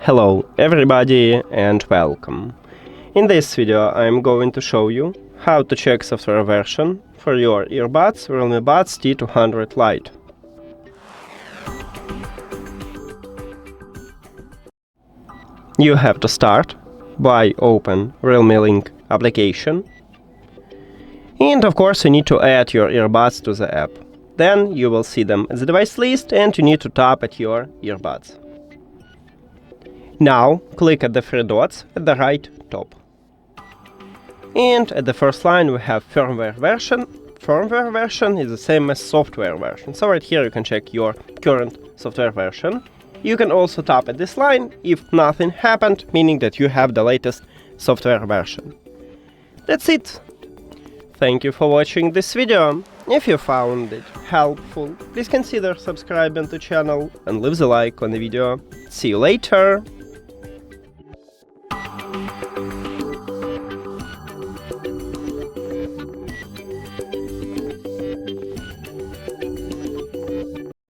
Hello everybody and welcome. In this video I am going to show you how to check software version for your earbuds REALME Buds T200 Lite. You have to start by open REALME Link application, and of course you need to add your earbuds to the app. Then you will see them as a device list and you need to tap at your earbuds. Now click at the three dots at the right top. And at the first line we have firmware version. Firmware version is the same as software version. So right here you can check your current software version. You can also tap at this line if nothing happened, meaning that you have the latest software version. That's it. Thank you for watching this video. If you found it helpful, please consider subscribing to the channel and leave a like on the video. See you later!